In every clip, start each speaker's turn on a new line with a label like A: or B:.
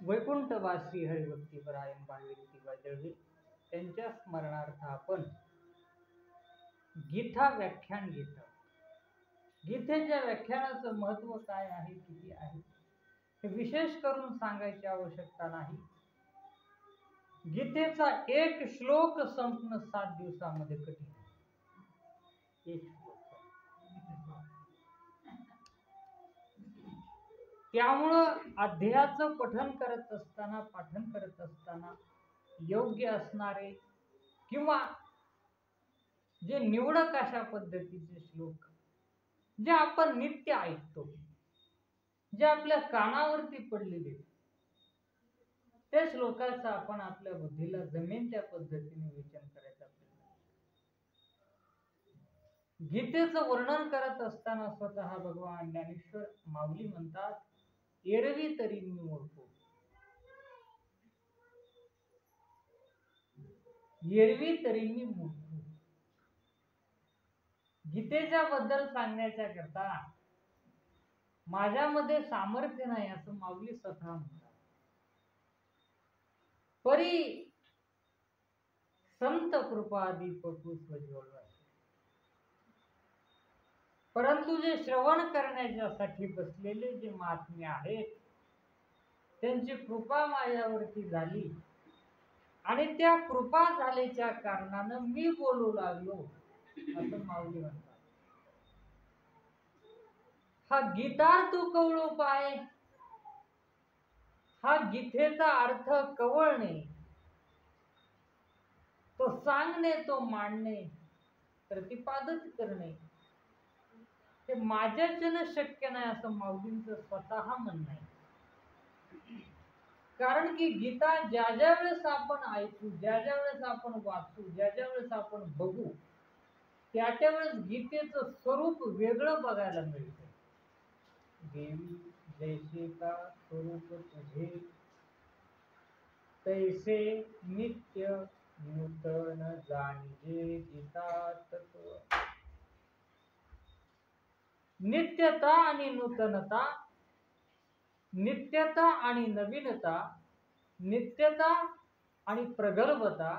A: वैकुंठवासी हरिभक्तीपरायण भागीरथी वाजळवे त्यांच्या स्मरणार्थ आपण गीता व्याख्यान घेत आहोत। गीतेच्या व्याख्यानाचं महत्व काय आहे, किती आहे हे विशेष करून सांगायची आवश्यकता नाही। गीतेचा एक श्लोक संपणं 7 दिवसामध्ये कठीण आहे। एक श्लोक त्यामुळं अध्यायाचं पठन करत असताना, पाठन करत असताना योग्य असणारे किंवा जे निवडक अशा पद्धतीचे श्लोक जे आपण नित्य ऐकतो, जे आपल्या कानावरती पडलेले, त्या श्लोकाचा आपण आपल्या बुद्धीला जमेल त्या पद्धतीने विचार करायचा प्रयत्न। गीतेचं वर्णन करत असताना स्वतः भगवान ज्ञानेश्वर माऊली म्हणतात, एरवी तरी मी ओळखू, एरवी तरी मी मूर्खू। गीतेच्या बद्दल सांगण्याच्या करता माझ्यामध्ये सामर्थ्य नाही असं माऊली स्वतः म्हणतात। परी संत कृपा दीपकू स्वज्वल। परंतु जे श्रवण करण्यासाठी बसलेले जे महात्मे आहेत त्यांची कृपा माझ्यावरती झाली आणि त्या कृपा झाल्याच्या कारणानं मी बोलू लागलो असं माऊली म्हणतात। हा गीतार्थ कवळो पाय, हा गीतेचा अर्थ कवळणे, तो सांगणे, तो मांडणे, प्रतिपादित करणे हे माझ्याच्यानं शक्य नाही असं माऊलींचं स्वतः म्हणणं आहे। कारण की गीता ज्या ज्या वेळेस आपण ऐकू, ज्या ज्या वेळेस आपण वाचू, ज्या ज्या वेळेस आपण बघू, त्या त्या वेळेस गीतेचं स्वरूप वेगळं बघायला मिळतं। देवी जैसे का स्वरूप तुझे, तैसे नित्य नूतन जाणजे गीता तत्व। नित्यता आणि नूतनता, नित्यता आणि नवीनता, नित्यता आणि प्रगल्भता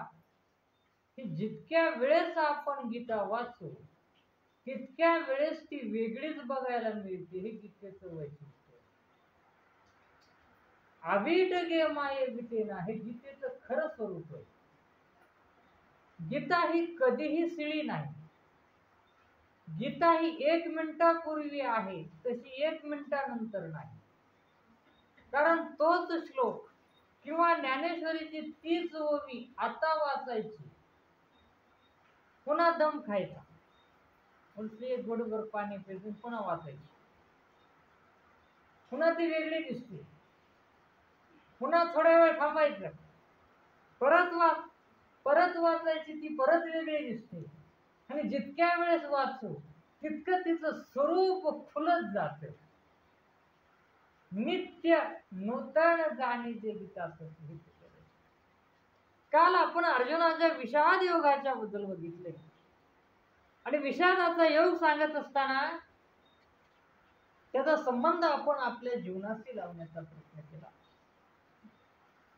A: ही जितक्या वेळेस आपण गीता वाचू तितक्या वेळेस ती वेगळीच बघायला मिळते। हे गीतेचं वैशिष्ट्य। अवीट गे माये विटेना हे गीतेचं खरं स्वरूप आहे। गीता ही कधीही सिळी नाही। गीता ही 1 मिनिटापूर्वी आहे तशी 1 मिनिटानंतर नाही। कारण तोच श्लोक किंवा ज्ञानेश्वरीची तीच ओवी आता वाचायची, पुन्हा दम खायचा, उलटी एक घोटभर पाणी प्यायचं, पुन्हा वाचायची, पुन्हा ती वेगळी दिसते, पुन्हा थोड्या वेळ थांबायचं, परत वाचायची, ती परत वेगळी दिसते। आणि जितक्या वेळेस वाचू तितकं तिचं स्वरूप खुलत जातं। नित्य नूतन जाणीजे गीता तत्व। काल आपण अर्जुनाच्या विषाद योगाच्या बद्दल बघितले आणि विषादाचा योग सांगत असताना त्याचा संबंध आपण आपल्या जीवनाशी लावण्याचा प्रयत्न केला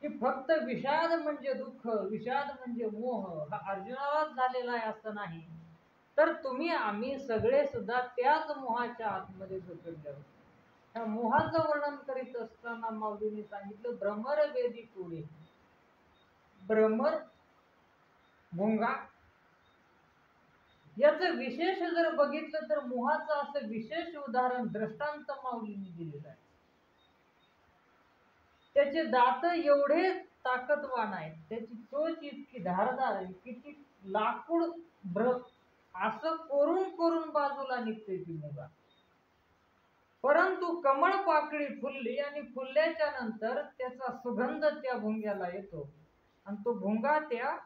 A: की फक्त विषाद म्हणजे दुःख, विषाद म्हणजे मोह हा अर्जुनालाच झालेला आहे असं नाही, तर तुम्ही आम्ही सगळे सुद्धा त्याच मोहाच्या आतमध्ये जखडले आहोत। त्या मोहाचं वर्णन करीत असताना माऊलींनी सांगितलं, भ्रमर वेदी पुढे, भ्रमर, भुंगा याचं विशेष जर बघितलं तर मोहाचं असं विशेष उदाहरण दृष्टांत माऊलींनी दिलेलं आहे। त्याचे दात एवढे ताकदवान आहेत, त्याची चोच इतकी धारदार आहे की ती लाकूड असं कोरून बाजूला निघते ती मुंगा। परंतु कमळ पाकळी फुलली आणि फुलल्याच्या नंतर त्याचा सुगंध त्या भुंग्याला येतो आणि तो भुंगा त्या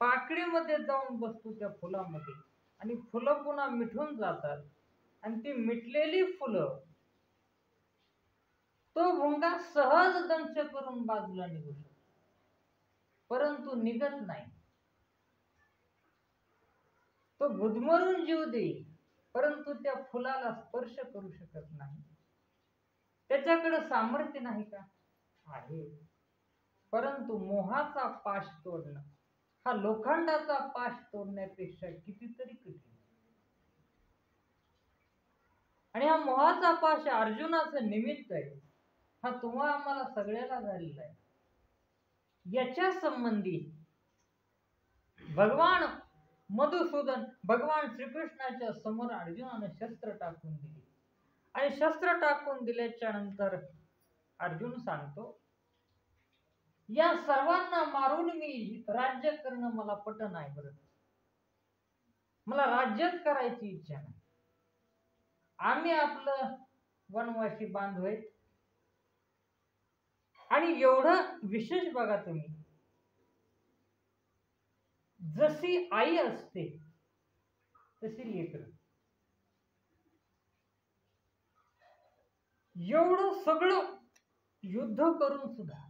A: पाकळीमध्ये जाऊन बसतो त्या फुलामध्ये आणि फुलं पुन्हा मिठून जातात आणि ती मिटलेली फुलं तो भुंगा सहज दंश करून बाजूला निघू शकतो, परंतु निघत नाही। तो गुदमरून जीव देईल परंतु त्या फुलाला स्पर्श करू शकत नाही। त्याच्याकडे सामर्थ्य नाही का? आहे, परंतु मोहाचा पाश तोडणं हा लोखंडाचा पाश तोडण्यापेक्षा कितीतरी कठीण. आणि हा मोहाचा पाश अर्जुनाचं निमित्त आहे, हा तुम्हा आम्हाला सगळ्याला झालेला आहे. याच्या संबंधी भगवान मधुसूदन भगवान श्रीकृष्णाच्या समोर अर्जुनाने शस्त्र टाकून दिली. आणि शस्त्र टाकून दिल्याच्या नंतर अर्जुन सांगतो, या सर्वांना मारून मी राज्य करणं मला पट नाही. बरं, मला राज्यच करायची इच्छा नाही. आम्ही आपलं वनवासी बांधव आहेत. आणि एवढं विशेष बघा तुम्ही, जशी आई असते तशी लेकरं. एवढं सगळं युद्ध करून सुद्धा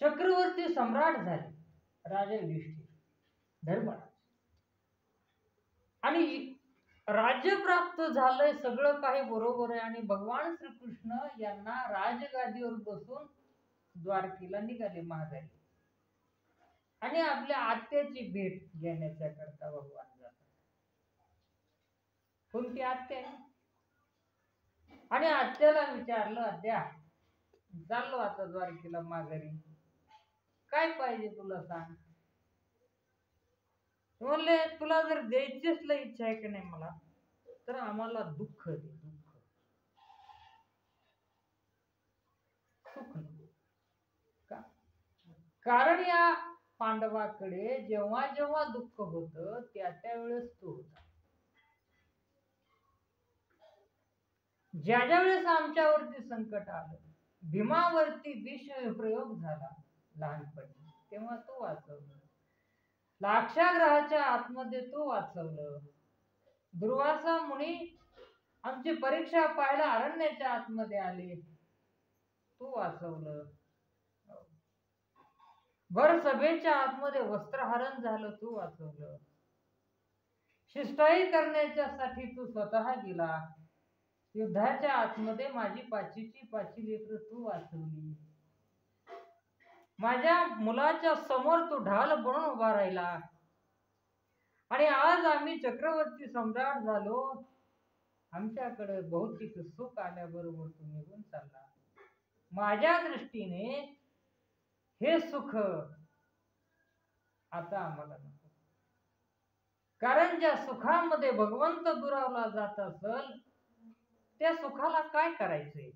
A: चक्रवर्ती सम्राट झाले राजा युधिष्ठिर, धर्मराज. आणि राज्य प्राप्त झालंय, सगळं काही बरोबर आहे. आणि भगवान श्रीकृष्ण यांना राजगादीवर बसून द्वारकेला निघाले महागारी. आणि आपल्या आत्याची भेट घेण्याच्या करता भगवान जातात. कोणती आत्या? आणि आत्याला विचारलं, आत्या चाललो आता द्वारकेला माघारी, काय पाहिजे तुला सांग. म्हणले, तुला जर द्यायचीच लय इच्छा आहे की नाही मला, तर आम्हाला दुःख दे, दुःख, सुख नको. का? कारण या पांडवाकडे जेव्हा जेव्हा दुःख होतं त्या त्यावेळेस तो होता. ज्या ज्या वेळेस आमच्यावरती संकट आलं, भीमावरती विष प्रयोग झाला लहानपणी, तेव्हा तो वाचवलं. लाक्षागृहाच्या आतमध्ये तो वाचवलं. दुर्वासा मुनी आमची परीक्षा पाहायला अरण्याच्या आतमध्ये आले, तो वाचवलं. भर सभेच्या आतमध्ये वस्त्रहरण झालं, तू वाचवलं. शिष्टाई करण्याच्यासाठी तू स्वतः गेला. युद्धाच्या आतमध्ये माझी पाचीची पाची लेकरं तू वाचवली. माझ्या मुलाच्या समोर तू ढाल बनून उभा राहिला. आणि आज आम्ही चक्रवर्ती सम्राट झालो, आमच्याकडे भौतिक सुख आल्याबरोबर तू निघून चालला. माझ्या दृष्टीने हे सुख आता आम्हाला नको. कारण ज्या सुखामध्ये भगवंत दुरावला जात असेल त्या सुखाला काय करायचंय,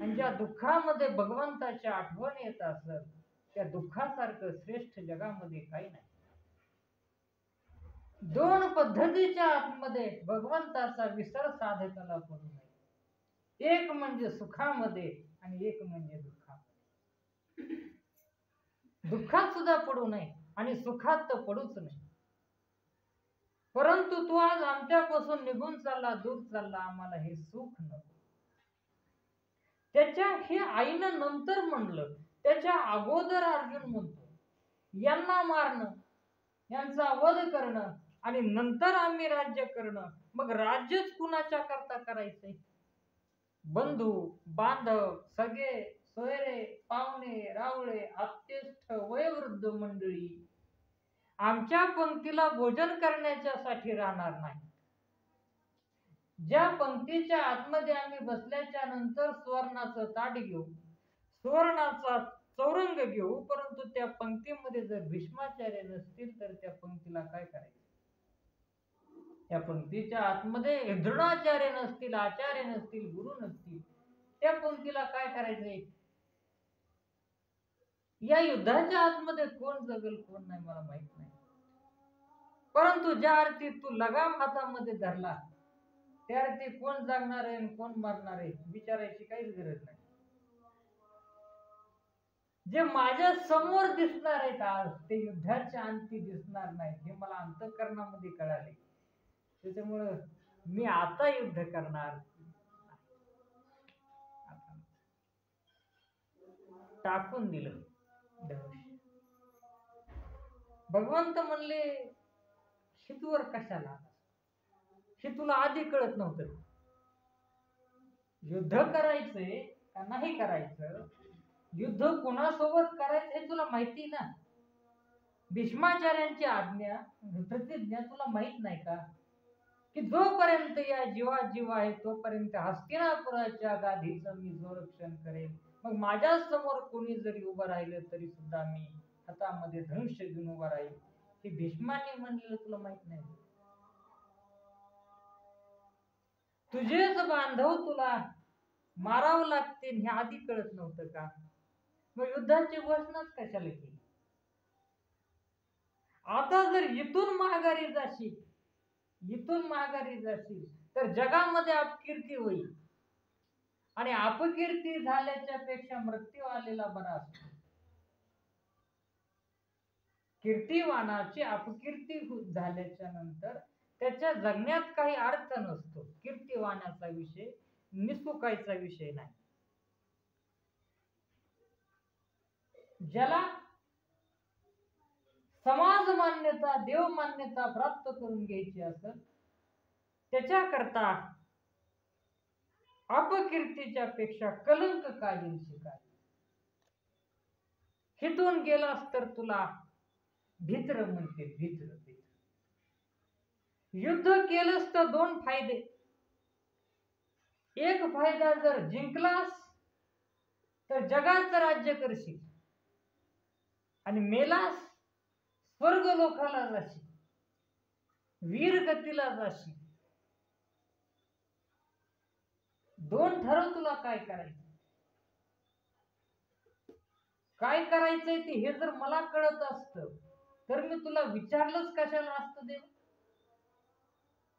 A: आणि ज्या दुःखामध्ये भगवंताची आठवण येत असेल त्या दुःखासारखं श्रेष्ठ जगामध्ये काही नाही. दोन पद्धतीच्या आतमध्ये भगवंताचा विसर साधकाला पडू नये. एक म्हणजे सुखामध्ये आणि एक म्हणजे दुःखामध्ये. दुःखात सुद्धा पडू नये आणि सुखात तर पडूच नाही. परंतु तू आज आमच्यापासून निघून चालला, दूर चालला, आम्हाला हे सुख नको. त्याच्या हे आईनं नंतर म्हणलं, त्याच्या अगोदर अर्जुन म्हणतो, यांना मारणं, यांचा वध करणं आणि नंतर आम्ही राज्य करणं. मग राज्यच कुणाच्या करता करायचंय? बंधू बांधव, सगळे सोयरे, पाहुणे रावळे, आप्तेष्ट, वयोवृद्ध मंडळी आमच्या पंक्तीला भोजन करण्याच्यासाठी राहणार नाही. ज्या पंक्तीच्या आतमध्ये आम्ही बसल्याच्या नंतर सुवर्णाचं ताट घेऊ, सुवर्णाचा चौरंग घेऊ, परंतु त्या पंक्तीमध्ये जर भीष्माचार्य नसतील तर त्या पंक्तीला काय करायचं? त्या पंक्तीच्या आतमध्ये द्रोणाचार्य नसतील, आचार्य नसतील, गुरु नसतील, त्या पंक्तीला काय करायचंय? या युद्धाच्या आतमध्ये कोण जगल कोण नाही मला माहित नाही. परंतु ज्या अर्थी तू लगाम हातामध्ये धरला त्या अर्थी कोण जागणार आहे कोण मरणार आहे विचारायची काहीच गरज नाही. जे माझ्या समोर दिसणार आहेत आज ते युद्धाच्या अंती दिसणार नाही हे मला अंतःकरणामध्ये कळाले. त्याच्यामुळं मी आता युद्ध करणार. टाकून दिलं धनुष्य. भगवंत म्हणले, शितूवर कशाला? हे तुला आधी कळत नव्हतं. युद्ध करायचंय का नाही करायचं. युद्ध कोणासोबत करायचं हे तुला माहिती ना. भीष्माचार्यांची आज्ञा प्रतिज्ञा तुला माहित नाही का, की जोपर्यंत या जीवात जीव आहे तोपर्यंत हस्तिनापुराच्या गादीचं मी संरक्षण करेन. मग माझ्या समोर कोणी जरी उभं राहिलं तरी सुद्धा मी हातामध्ये धनुष्य घेऊन उभा राहील. हे भीष्माने म्हणलेलं तुला माहित नाही. तुझेच बांधव तुला मारावं लागतील हे आधी कळत नव्हतं का? मग युद्धाची घोषणाच कशाला केली? आता जर इथून माघारी जाशील तर जगामध्ये अपकीर्ती होईल, आणि अपकीर्ती झाल्याच्या पेक्षा मृत्यू आलेला बरा असतो. कीर्तिवानाची अपकीर्ती झाल्याच्या नंतर त्याच्या जगण्यात काही अर्थ नसतो. कीर्तिवानाचा विषय निसुकायचा विषय नाही. ज्याला समाज मान्यता देव मान्यता प्राप्त करून घ्यायची असेल त्याच्याकरता अपकीर्तीच्या पेक्षा कलंक काढील शिकाय. हिथून गेलास तर तुला भित्र म्हणते. भित्र युद्ध केलंस तर दोन फायदे. एक फायदा, जर जिंकलास तर जगाचं राज्य करशील, आणि मेलास स्वर्ग लोकाला जाशील, वीर गतीला जाशील. दोन ठरव तुला काय करायचं. काय करायचंय ते हे जर मला कळत असतं तर मी तुला विचारलंच कशाला असतं देव.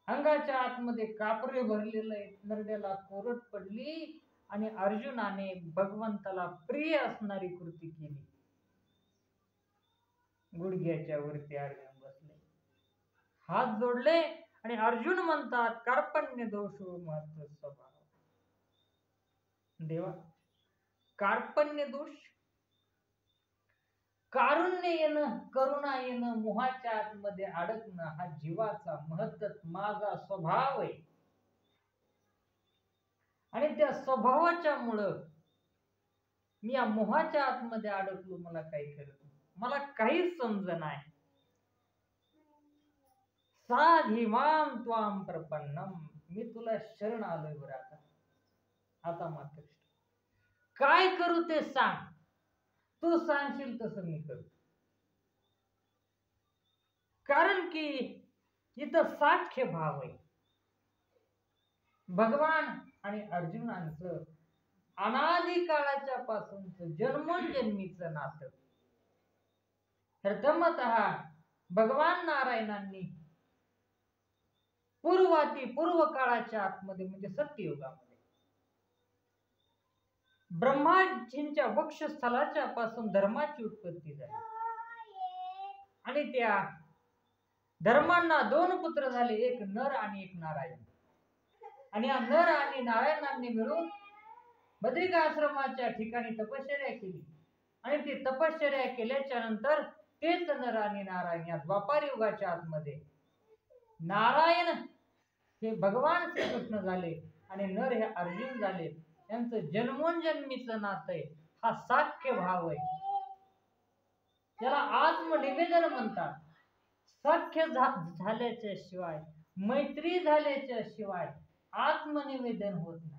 A: अंगाच्या आतमध्ये कापरे भरलेलं आहे, नरड्याला कोरड पडली, आणि अर्जुनाने भगवंताला प्रिय असणारी कृती केली. गुडघ्याच्या वरती अर्जुन बसले, हात जोडले, आणि अर्जुन म्हणतात कार्पण्य दोषो महत्व स्वभाव. देवा, कार्पण्य दोष, कारुण्य येणं, करुणा येणं, मोहाच्या आतमध्ये अडकणं हा जीवाचा महत्व माझा स्वभाव आहे. आणि त्या स्वभावाच्या मुळे मी या मोहाच्या आतमध्ये अडकलो. मला काही करत नाही, मला काहीच समज नाही. साधिमाम त्वाम प्रपन्नम, मी तुला शरण आलोय. बरं, आता मात्र काय करू ते सांग. तू सांगशील तसं मी करू. कारण की इथं साख्य भाव आहे. भगवान आणि अर्जुनांचं अनादी काळाच्या पासूनच जन्मोजन्मीचं नातं. प्रथमतः भगवान नारायणांनी पूर्व काळाच्या आतमध्ये म्हणजे सत्ययुगामध्ये ब्रह्माजींच्या वक्षस्थलाच्या पासून धर्माची उत्पत्ती झाली, आणि त्या धर्मांना दोन पुत्र झाले, एक नर आणि एक नारायण. आणि या नर आणि नारायणांनी मिळून बद्रिका आश्रमाच्या ठिकाणी तपश्चर्या केली, आणि ती तपश्चर्या केल्याच्या नंतर तेच नर आणि नारायण या द्वापार युगाच्या आतमध्ये नारायण हे भगवान श्रीकृष्ण झाले, आणि नर हे अर्जुन झाले. त्यांचं जन्मोजन्मीचं नातं आहे. हा साख्य भाव आहे, त्याला आत्मनिवेदन म्हणतात. सख्य झाल्याच्या शिवाय, मैत्री झाल्याच्या शिवाय आत्मनिवेदन होत नाही.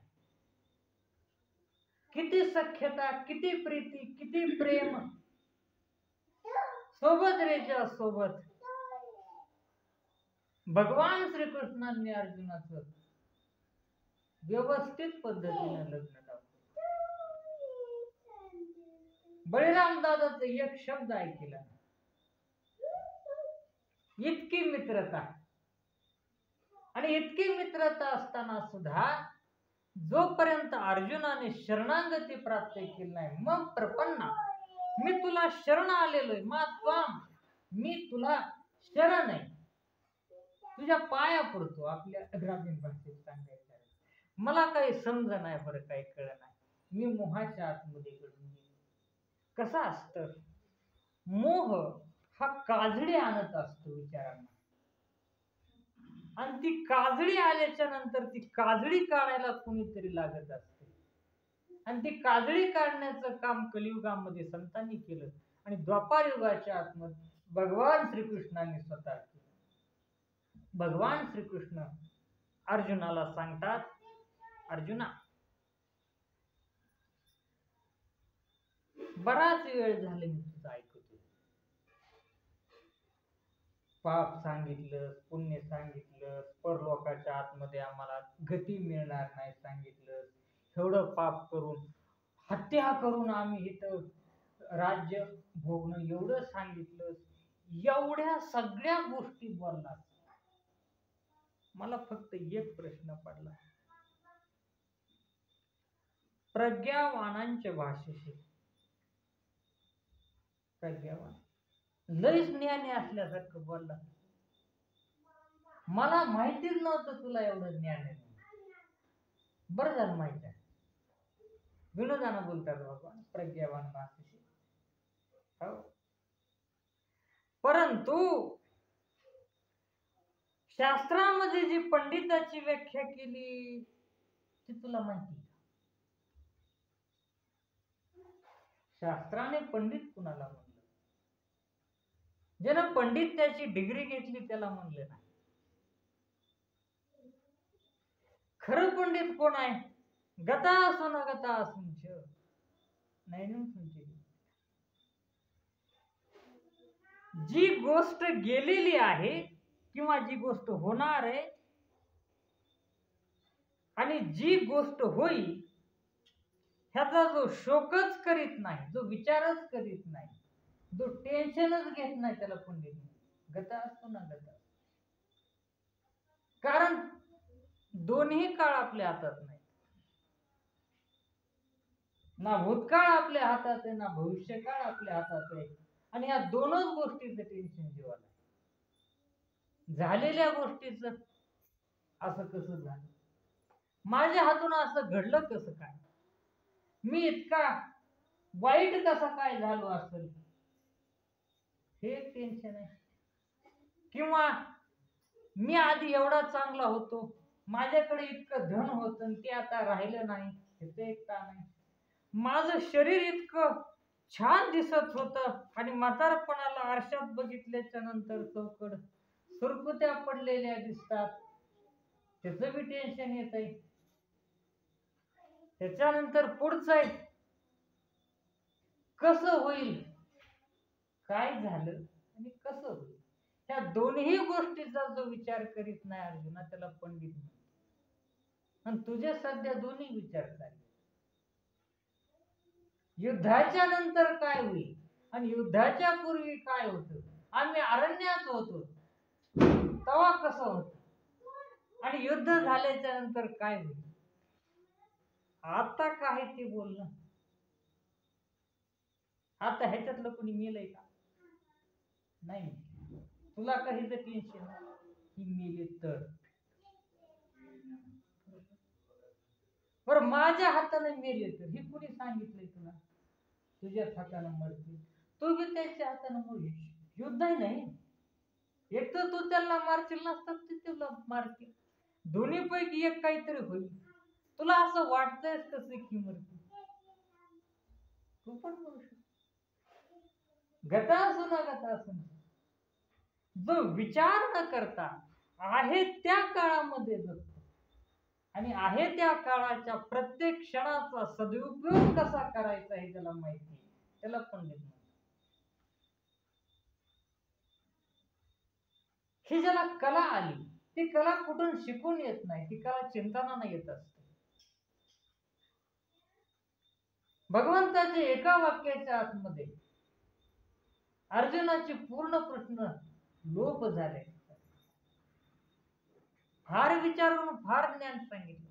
A: किती सख्यता, किती प्रीती, किती प्रेम सोबत रेच्या सोबत भगवान श्रीकृष्णांनी अर्जुनाचं व्यवस्थित पद्धतीने लग्न लावलं. बळीराम दादाचं एक शब्द ऐकला, इतकी मित्रता. आणि इतकी मित्रता असताना सुद्धा जोपर्यंत अर्जुनाने शरणागती प्राप्त केली नाही, मग प्रपन्ना, मी तुला शरण आलेलोय. मात्वाम, मी तुला शरण आहे, तुझ्या पाया पडतो. आपल्या ग्रामीण भाषेत सांगायचं मला काही समज नाही, बरं काही कळ नाही. मी मोहाच्या आतमध्ये घडून गेलो. कसा असतं, मोह हा काजळी आणत असतो विचारांना, आणि ती काजळी आल्याच्या नंतर ती काजळी काढायला कुणीतरी लागत असते. आणि ती काजळी काढण्याचं काम कलियुगामध्ये संतांनी केलं आणि द्वापार युगाच्या आतमध्ये भगवान श्रीकृष्णाने स्वतः केलं. भगवान श्रीकृष्ण अर्जुनाला सांगतात, अर्जुना, बराच वेळ झाले मी तुझं ऐकतोय. पाप सांगितलं, पुण्य सांगितलं, परलोकाच्या आतमध्ये आम्हाला गती मिळणार नाही सांगितलं, एवढं पाप करून हत्या करून आम्ही इथं राज्य भोगणं एवढं सांगितलं, एवढ्या सगळ्या गोष्टी बोलणार. मला फक्त एक प्रश्न पडला, प्रज्ञावानांच्या भाषेशी. प्रज्ञावान लयच ज्ञानी असल्यासारखं बोलला. मला माहितीच नव्हतं तुला एवढं ज्ञान आहे. बरं झालं माहिती आहे. विनोदानं बोलतात भगवान प्रज्ञावान भाषेशी. हो, परंतु शास्त्रामध्ये जी पंडिताची व्याख्या केली ती तुला माहिती? शास्त्राने पंडित कुणाला म्हणलं? ज्यानं पंडित त्याची डिग्री घेतली त्याला म्हणले नाही. खरं पंडित कोण आहे? गता असो न गता असुंच नैनम सुंचे. जी गोष्ट गेलेली आहे किंवा जी गोष्ट होणार आहे आणि जी गोष्ट होईल ह्याचा जो शोकच करीत नाही, जो विचारच करीत नाही, जो टेन्शनच घेत नाही, त्याला पंडित म्हणतात. गता असतो ना गता. कारण दोन्ही काळ आपल्या हातात नाही. ना भूतकाळ आपल्या हातात आहे, ना भविष्यकाळ आपल्या हातात आहे. आणि या दोनच गोष्टीचं टेन्शन जीवाला. झालेल्या गोष्टीचं असं कसं झालं, माझ्या हातून असं घडलं कसं काय, मी इतका वाईट कसा काय झालो असेल, हे टेन्शन आहे. किंवा मी आधी एवढा चांगला होतो, माझ्याकडे इतकं धन होतं ते आता राहिलं नाही, ह्याचं एक ताण आहे. माझं शरीर इतकं छान दिसत होतं आणि म्हातारपणाला आरशात बघितल्याच्या नंतर चौकड सुरकुत्या पडलेल्या दिसतात, त्याचं बी टेन्शन येत आहे. त्याच्यानंतर पुढचं आहे, कसं होईल, काय झालं आणि कसं होईल, ह्या दोन्ही गोष्टीचा जो विचार करीत नाही अर्जुना त्याला पंडित म्हणतात. आणि तुझे सध्या दोन्ही विचार चालले. युद्धाच्या नंतर काय होईल आणि युद्धाच्या पूर्वी काय होतं, आम्ही अरण्यात होतो तेव्हा कसं होत, आणि युद्ध झाल्याच्या नंतर काय होईल, आता काय ते बोलणं. आता ह्याच्यातलं कोणी मेलंय का? नाही. तुला काही तर टेन्शन ही मेले तर बरं, माझ्या हाताने मेले तर हे कुणी सांगितलंय तुला? तुझ्याच हाताने मरतील, तू बी त्याच्या हाताने मरू. युद्ध नाही, एक तर तू त्याला मारशील नसतात ते तुला मारतील. दोन्ही पैकी एक काहीतरी होईल. तुला असं वाटतंय कसं की मरतील, तू पण मरू शकतो. गता असू ना गता असू, जो विचार न करता आहे त्या काळामध्ये जगतो आणि आहे त्या काळाच्या प्रत्येक क्षणाचा सदुपयोग कसा करायचा हे त्याला माहिती, त्याला पंडित म्हणतात. ही ज्याला कला आली, ती कला कुठून शिकून येत नाही, ती कला चिंतनाने येत असते. भगवंताचे एका वाक्याच्या आतमध्ये अर्जुनाचे पूर्ण प्रश्न लोप झाले. फार विचार करून फार ज्ञान सांगितलं.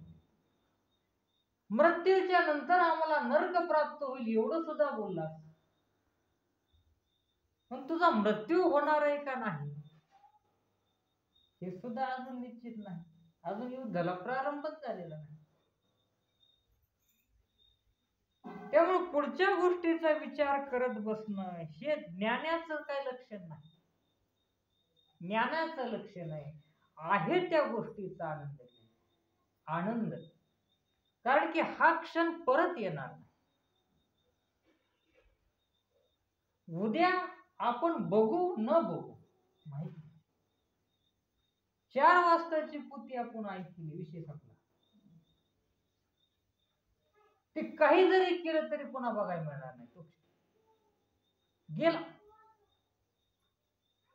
A: मृत्यूच्या नंतर आम्हाला नरक प्राप्त होईल एवढं सुद्धा बोलला. पण तुझा मृत्यू होणार आहे का नाही हे सुद्धा अजून निश्चित नाही. अजून युद्धाला प्रारंभच झालेला नाही. त्यामुळे पुढच्या गोष्टीचा विचार करत बसणं हे ज्ञानाचं काही लक्षण नाही. ज्ञानाचं लक्षण आहे त्या गोष्टीचा आनंद. कारण की हा क्षण परत येणार नाही. उद्या आपण बघू न बघू माहिती. 4 वाजताची पुती आपण ऐकली, विषय संपला. ते काही जरी केलं तरी पुन्हा बघायला मिळणार नाही, तो गेला.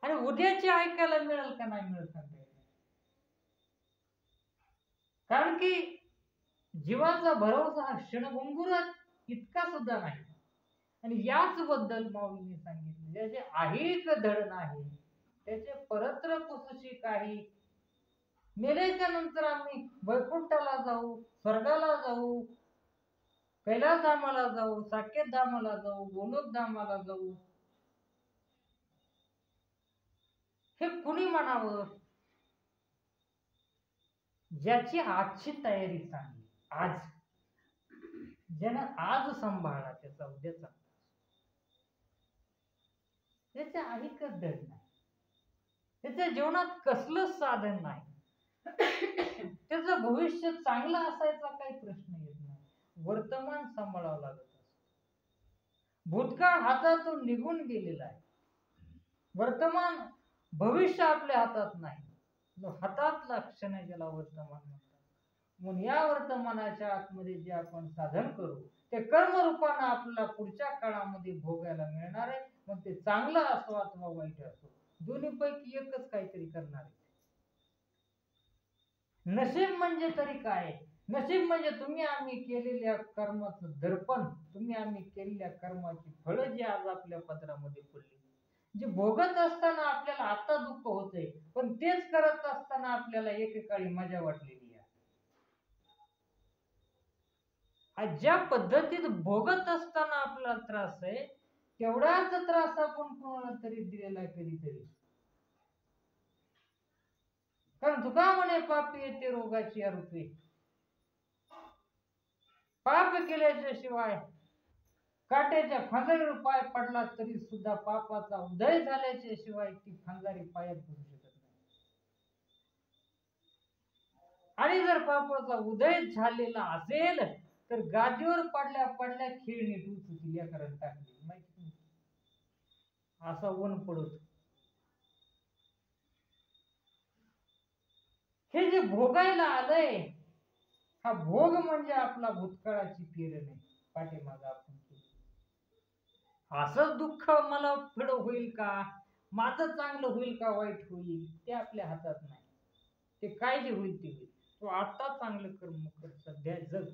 A: आणि उद्याचे ऐकायला मिळेल का नाही मिळत सांगता येत नाही. कारण की जीवाचा भरोसा हा क्षणभंगुरात इतका सुद्धा नाही. आणि याच बद्दल माऊलींनी सांगितले, ज्याचे आहे धड नाही त्याचे परत्र कुसशी काही. मेल्याच्या नंतर आम्ही वैकुंठाला जाऊ, स्वर्गाला जाऊ, कैलास धामाला जाऊ, साकेत धामाला जाऊ, गोलोक धामाला जाऊ, हे कुणी म्हणावं? ज्याची आजची तयारी चांगली, आज ज्यानं आज सांभाळला त्याचा उद्या चांगला. त्याच्या ऐकत धड नाही, त्याच्या जीवनात कसलंच साधन नाही, त्याचं भविष्य चांगलं असायचा काही प्रश्न येत नाही. वर्तमान सांभाळावं लागत असत. भूतकाळ हातातून निघून गेलेला आहे, वर्तमान भविष्य आपल्या हातात नाही. हातातला क्षण आहे ज्याला वर्तमान म्हणतात. म्हणून या वर्तमानाच्या आतमध्ये जे आपण साधन करू ते कर्मरूपानं आपल्याला पुढच्या काळामध्ये भोगायला मिळणार आहे. मग ते चांगलं असो अथवा वाईट असो, दोन्हीपैकी एकच काहीतरी करणार आहे. नशीब म्हणजे तरी काय? नशीब म्हणजे तुम्ही आम्ही केलेल्या कर्माचं दर्पण, तुम्ही आम्ही केलेल्या कर्माची फळं जी आज आपल्या पदरामध्ये पडली, जे भोगत असताना आपल्याला आता दुःख होतंय, पण तेच करत असताना आपल्याला एकेकाळी मजा वाटलेली आहे. ज्या पद्धतीत भोगत असताना आपल्याला त्रास आहे, तेवढाच त्रास आपण कोणाला तरी दिलेला आहे कधीतरी. कारण तुका म्हणे पापी येते रोगाची आरोपी. पाप केल्याच्या शिवाय काट्याच्या फांजारीवर पाय पडला तरी सुद्धा पापाचा उदय झाल्याच्या शिवाय ती फांजारी पायात पडू शकत नाही. आणि जर पापाचा उदय झालेला असेल तर गादीवर पडल्या पडल्या खिळणी टूचतील या कारण टाकली माहिती, असा ऊन पडत. हे जे भोगायला आलंय, हा भोग म्हणजे आपला भूतकाळाची पेरण आहे, पाठीमाग आपण असं दुःख मला फळ होईल का, माझं चांगलं होईल का वाईट होईल, ते आपल्या हातात नाही. ते काय जे होईल ते होईल. तो आता चांगलं कर्म कर, सध्या जग.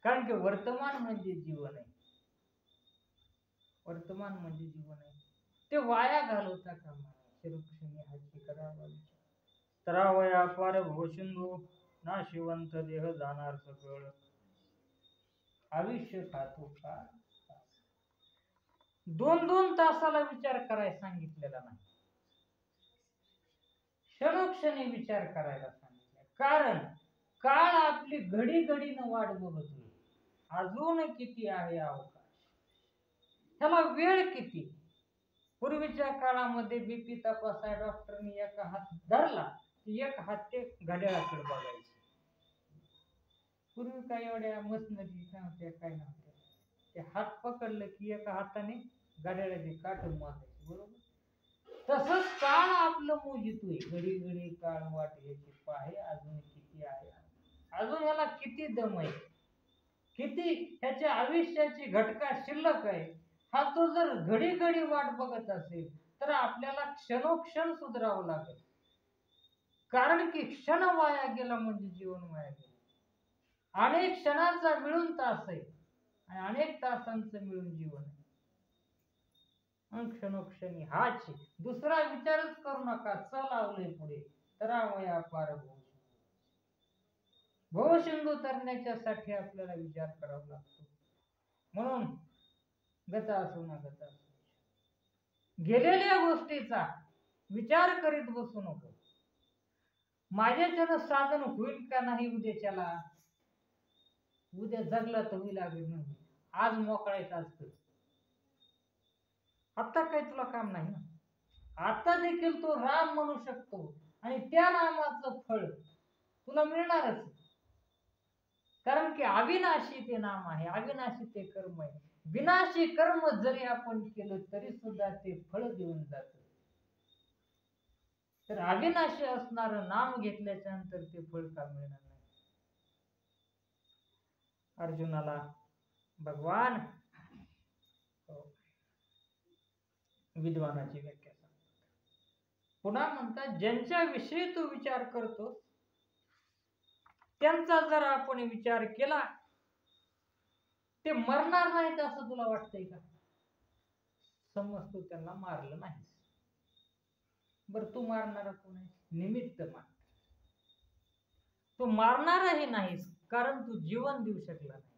A: कारण की वर्तमान म्हणजे जीवन आहे, वर्तमान म्हणजे जीवन आहे, ते वाया घालवता कामा नये. शिरुक्षणी हाची करावा विचार. तरावया पार भोशिंदू ना शिवंत देह जाणार सकळ. आयुष्य खातो का 2-2 तासाला विचार करायला सांगितलेला नाही, क्षणोक्षणी विचार करायला सांगितलं. कारण काळ आपली घडी घडीनं वाट बघतोय. अजून किती आहे अवकाश, त्याला वेळ किती. पूर्वीच्या काळामध्ये बीपी तपासाय डॉक्टरनी एका हात धरला की एक हात ते घड्याळाकडे बघायचे. पूर्वी काय एवढ्या मसनरी नव्हत्या, काय नव्हत्या. ते हात पकडलं की एका हाताने घड्याळाचे काठ मारायचे, बरोबर. तसंच काळ आपलं मोजितोय, घडी घडी काळ वाट याची पाहे अजून किती आहे, अजून याला किती दम आहे, किती ह्याच्या आयुष्याची घटका शिल्लक आहे. हा तो जर घडी घडी वाट बघत असेल तर आपल्याला क्षणोक्षण सुधारावं लागेल. कारण की क्षण वाया गेला म्हणजे जीवन वाया गेलं. अनेक क्षणांचा मिळून तास आहे आणि अनेक तासांचं मिळून जीवन आहे. क्षणोक्षणी हाच, दुसरा विचारच करू नका. चल लावले पुढे, तरावया पार भवसिंधू तरण्याच्यासाठी आपल्याला विचार करावा लागतो. म्हणून गता असो ना गता असो, गेलेल्या गोष्टीचा विचार करीत बसू नको. माझ्याच्यानं साधन होईल का नाही उद्याच्याला, उद्या जगला तर होईल, नाही आज मोकळायचं असतं. आता काही तुला काम नाही ना, आता देखील तो राम म्हणू शकतो आणि त्या नामाचं फळ तुला मिळणारच. कारण की अविनाशी ते नाम आहे, अविनाशी ते कर्म आहे. विनाशी कर्म जरी आपण केलं तरी सुद्धा ते फळ देऊन जात. तर अविनाशी असणारं नाम घेतल्याच्या नंतर ते फळ का मिळणार नाही? अर्जुनाला भगवान विद्वानाची व्याख्या सांगतात. पुन्हा म्हणतात, ज्यांच्या विषयी तू विचार करतो त्यांचा जर आपण विचार केला, ते मरणार नाहीत असं तुला वाटतंय का? समज तू त्यांना मारलं नाही, बरं तू मारणारा कोण आहे? निमित्त मार. तू मारणारही नाहीस कारण तू जीवन देऊ शकला नाही.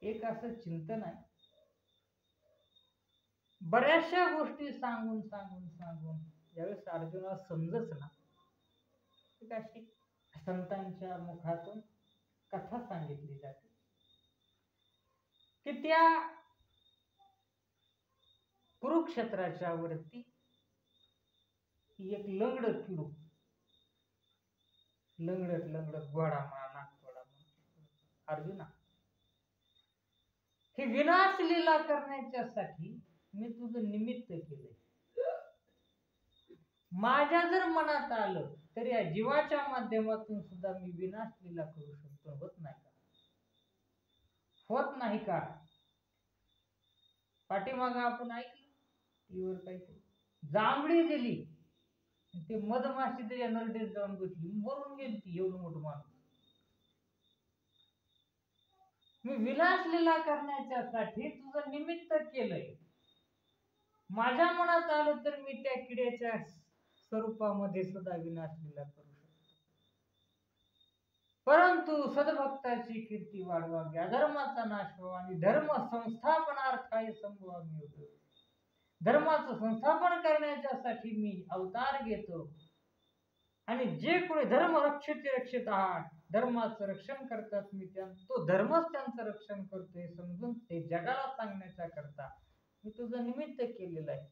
A: एक असं चिंतन आहे. बऱ्याचशा गोष्टी सांगून सांगून सांगून ज्यावेळेस अर्जुनाला समजच ना, अशी संतांच्या मुखातून कथा सांगितली जाते की त्या कुरुक्षेत्राच्या वरती एक लंगड किडू लंगडत लंगडत घोडा म्हणा नागतोडा म्हणा, अर्जुना हे विनाश लीला करण्याच्यासाठी मी तुझं निमित्त केलंय. माझ्या जर मनात आलं तरी या जीवाच्या माध्यमातून सुद्धा मी विनाश लीला करू शकतो. होत नाही का? होत नाही का? पाठीमाग आपण ऐकलं टीव्हीवर काहीतरी जांभळी दिली, ते मधमाशी तर या नरडेत जाऊन बसली, मरून गेली ती. एवढं मोठं माणूस. मी विनाश लीला करण्याच्यासाठी तुझं निमित्त केलंय. माझ्या मनात आलं तर मी त्या किड्याच्या स्वरूपामध्ये सुद्धा विनाश लीला करू शकतो. परंतु सद्भक्ताची कीर्ती वाढवावी, अधर्माचा नाश व्हावा आणि धर्म संस्थापनार्थाय संभवामी होतो. धर्माचं संस्थापन करण्याच्यासाठी मी अवतार घेतो. आणि जे कोणी धर्म रक्षित आहात, धर्माचं रक्षण करतात, मी तो धर्मच त्यांचं रक्षण करतोय समजून ते जगाला सांगण्याच्या करता मी तुझं निमित्त केलेलं आहे.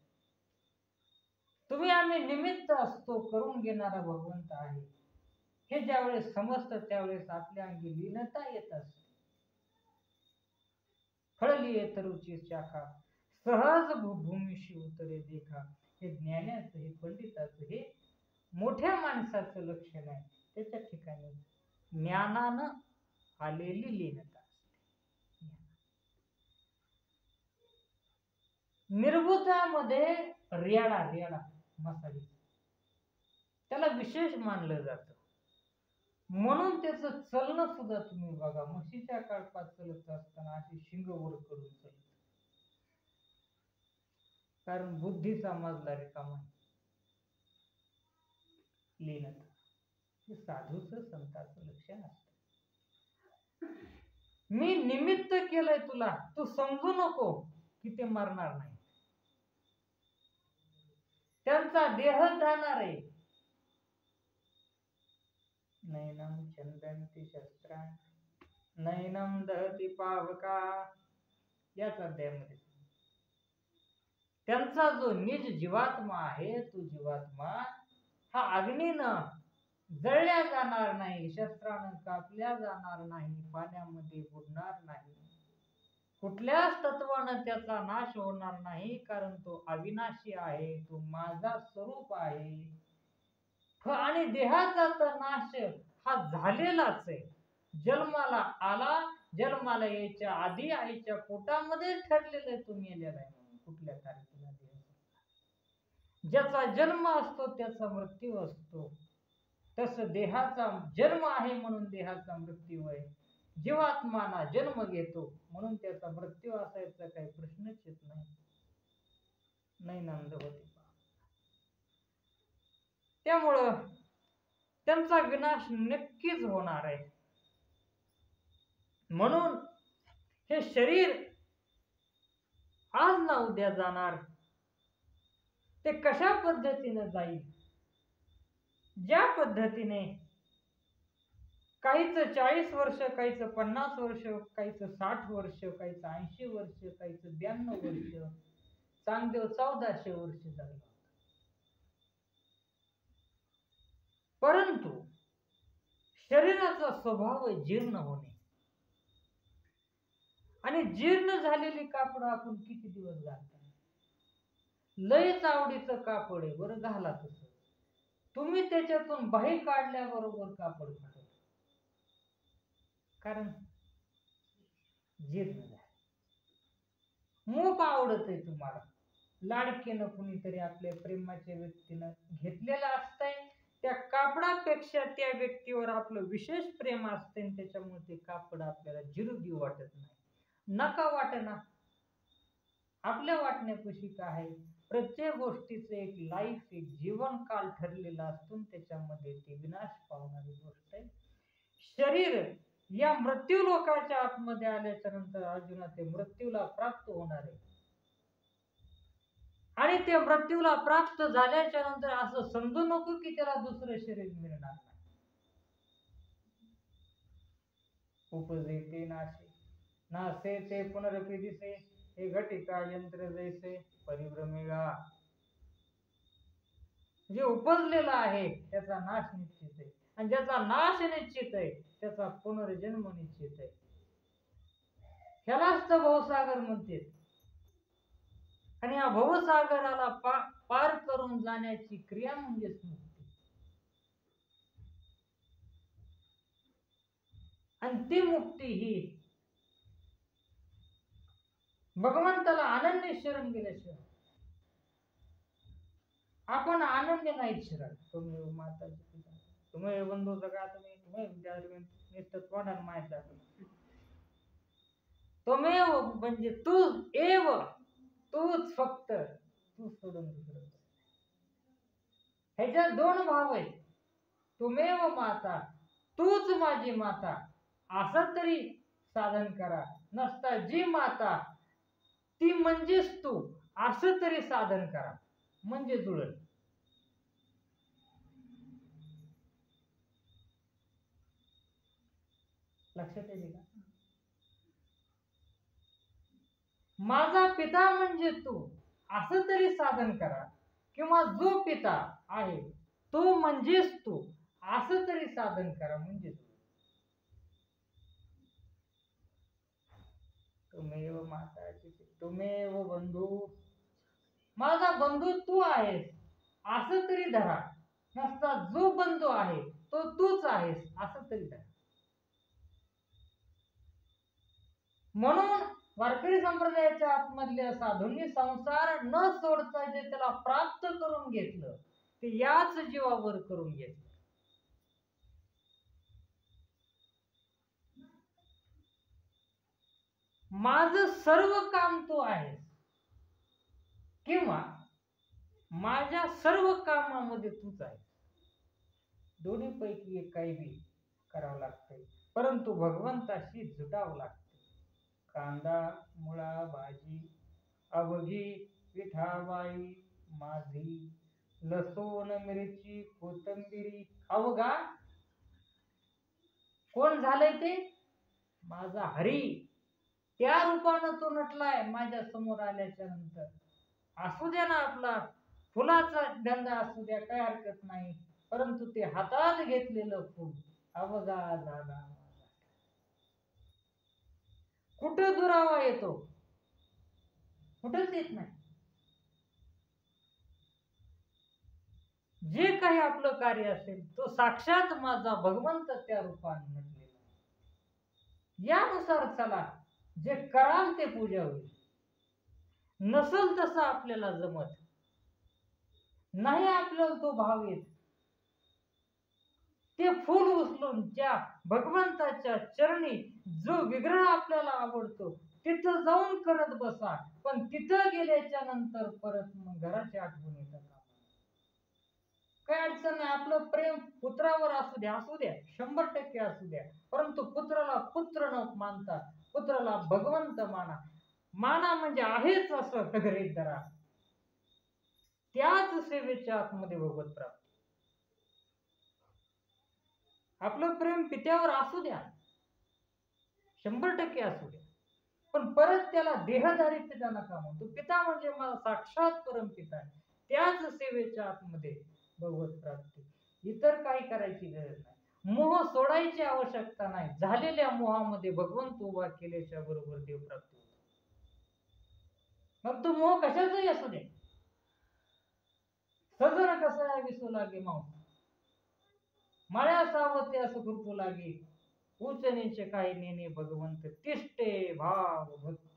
A: तुम्ही आम्ही निमित्त असतो, करून घेणारा भगवंत आहे हे ज्यावेळेस समजतं त्यावेळेस आपल्या अंगी लीनता येत असते. फळलिये तरुची शाखा सहज भूमीशी उतरे देखा. हे ज्ञानाचं, हे पंडिताचं, हे मोठ्या माणसाचं लक्षण आहे. त्याच्या ठिकाणी ज्ञानानं आलेली लीनता असते. निर्भूतामध्ये रेडा मसाली त्याला विशेष मानलं जातं. म्हणून त्याचं चलनं सुद्धा तुम्ही बघा, म्हशीच्या कळपात चलत असताना अशी शिंग वर करून चलत, कारण बुद्धीचा मजला रिकामा. लीनता हे साधूचं संताचं लक्षण असतं. मी निमित्त केलंय तुला, तू समजू नको की ते मरणार नाही. त्यांचा देह जाणार आहे. नैनम चंदन्ति शस्त्रा नैनम दहती पावका याच अध्यायामध्ये त्यांचा जो निज जीवात्मा आहे, तो जीवात्मा हा अग्नीनं जळल्या जाणार नाही, शस्त्रानं कापल्या जाणार नाही, पाण्यामध्ये बुडणार नाही, कुठल्याच तत्वानं त्याचा नाश होणार नाही, कारण तो अविनाशी आहे, तो माझा स्वरूप आहे. आणि देहाचा तर नाश हा झालेलाच आहे. जन्माला आला, जन्माला यायच्या आधी आईच्या पोटामध्ये ठरलेलं आहे तो मेलेला आहे म्हणून. कुठल्या तारखेला ज्याचा जन्म असतो त्याचा मृत्यू असतो. तसं देहाचा जन्म आहे म्हणून देहाचा मृत्यू आहे. जीवात्माना जन्म घेतो म्हणून त्याचा मृत्यू असायचा काही प्रश्नच येत नाही. नैनंद होते. त्यामुळं त्यांचा विनाश नक्कीच होणार आहे. म्हणून हे शरीर आज ना उद्या जाणार. ते कशा पद्धतीने जाईल? ज्या पद्धतीने काहीच 40 वर्ष, काहीच 50 वर्ष, काहीच 60 वर्ष, काहीच 80 वर्ष, काहीच 92 वर्ष, चांगदेव 1400 वर्ष झाले. परंतु शरीराचा स्वभाव आहे जीर्ण होणे. आणि जीर्ण झालेली कापड आपण किती दिवस घालतो? लयच आवडीचं कापड आहे, बरं घाला तसं. तुम्ही त्याच्यातून बाहेर काढल्याबरोबर कापड फाटत, कारण जीर्ण झाले. मूग आवडत आहे तुम्हाला, लाडकीनं कुणीतरी आपल्या प्रेमाच्या व्यक्तीनं घेतलेलं असतंय, त्या कापडापेक्षा त्या व्यक्तीवर आपलं विशेष प्रेम असते, त्याच्यामुळे ते कापड आपल्याला जिरू देऊ वाटत नाही, नका वाटेना. आपल्या वाटण्यापाशी काय आहे? प्रत्येक गोष्टीचं एक लाईफ, एक जीवन काल ठरलेला असतो, त्याच्यामध्ये ती विनाश पावणारी गोष्ट आहे. शरीर या मृत्यू लोकाच्या आतमध्ये आल्याच्या नंतर अर्जुना ते मृत्यूला प्राप्त होणार आहे. आणि ते मृत्यूला प्राप्त झाल्याच्या नंतर असं समजू नको की त्याला दुसरं शरीर मिळणार नाही. उपजेते नाशे नासे ते पुनरपि दिसे, हे घटिका यंत्र जैसे परिभ्रमेगा. जे उपजलेला आहे त्याचा नाश निश्चित आहे, आणि ज्याचा नाश निश्चित आहे त्याचा पुनर्जन्म निश्चित आहे. ह्यालाच तर भवसागर म्हणते. आणि या भवसागराला पार करून जाण्याची क्रिया म्हणजेच मुक्ती. आणि ती मुक्ती ही भगवंताला अनन्य शरण गेल्याशिवाय आपण आनंद नाही शरण. तुम्ही माताची पिता, तुम्ही बंधू सगळा, तुम्ही नुसतं तोंडाने माहीत जातो. त्वमेव म्हणजे तू एव, तूच फक्त, तू सोडून दुसरं. ह्याच्यात दोन भाव आहेत. तुमेव माता, तूच माझी माता, असं तरी साधन करा. नसता जी माता ती म्हणजेच तू, असं तरी साधन करा, म्हणजे जुळल. लक्षात येते का? माझा पिता म्हणजे तू, असं तरी साधन करा, किंवा जो पिता आहे तो म्हणजेच तू, असं तरी साधन करा, म्हणजे तुमेव माता, तुमेव बंधू, माझा बंधू तू आहेस असं तरी धरा. नसता जो बंधू आहे तो तूच आहेस असं तरी धरा. म्हणून वारकरी संप्रदायाच्या आतमधल्या साधूंनी संसार न सोडता जे त्याला प्राप्त करून घेतलं ते याच जीवावर करून घेतलं. माझं सर्व काम तू आहेस, किंवा माझ्या सर्व कामामध्ये तूच आहेस. दोन्ही पैकी एक काही बी करावं लागतंय, परंतु भगवंताशी जुटावं लागतं. कांदा मुळा भाजी अवघी पिठाबाई माझी, लसूण मिरची कोथिंबिरी अवघा. कोण झालंय ते? माझा हरी. त्या रूपानं तो नटलाय माझ्या समोर आल्याच्या नंतर. असू द्या ना आपला फुलाचा धंदा असू द्या, काय हरकत नाही, परंतु ते हातात घेतलेलं फुल अवघा झाला. कुठं दुरावा येतो? कुठंच येत नाही. जे काही आपलं कार्य असेल तो साक्षात माझा भगवंत त्या रूपाने नटलेला. यानुसार चला, जे कराल ते पूजा होईल. नसल तसं आपल्याला जमत नाही, आपल्याला तो भाव येत, ते फूल उचलून त्या भगवंताच्या चरणी जो विग्रह आपल्याला आवडतो तिथं जाऊन करत बसा. पण तिथं गेल्याच्या नंतर परत मग घराची आठवण येतात. काय अडचण नाही. आपलं प्रेम पुत्रावर असू द्या, 100% असू द्या, परंतु पुत्राला पुत्र न मानता पुत्राला भगवंत माना. माना म्हणजे आहेच असं गृहीत धरा. त्याच सेवेच्या आतमध्ये भगवत प्राप्ती. आपलं प्रेम पित्यावर असू द्या, 100% असू द्या, पण परत त्याला देहधारी पिता नका म्हणतो. पिता म्हणजे मला साक्षात परम पिता आहे. त्याच सेवेच्या आतमध्ये भगवत प्राप्ती. इतर काही करायची गरज नाही. मोह सोडायची आवश्यकता नाही. झालेल्या मोहामध्ये भगवंत उभा केल्याच्या बरोबर देव प्राप्ती होते. मग तो मोह कशाचाही असू दे. सजन कसा विसू लागे मांस, माळ्या सावते असं कृपू लागे, उच नीच काही नेणे भगवंत, तिष्ठे भाव भक्ती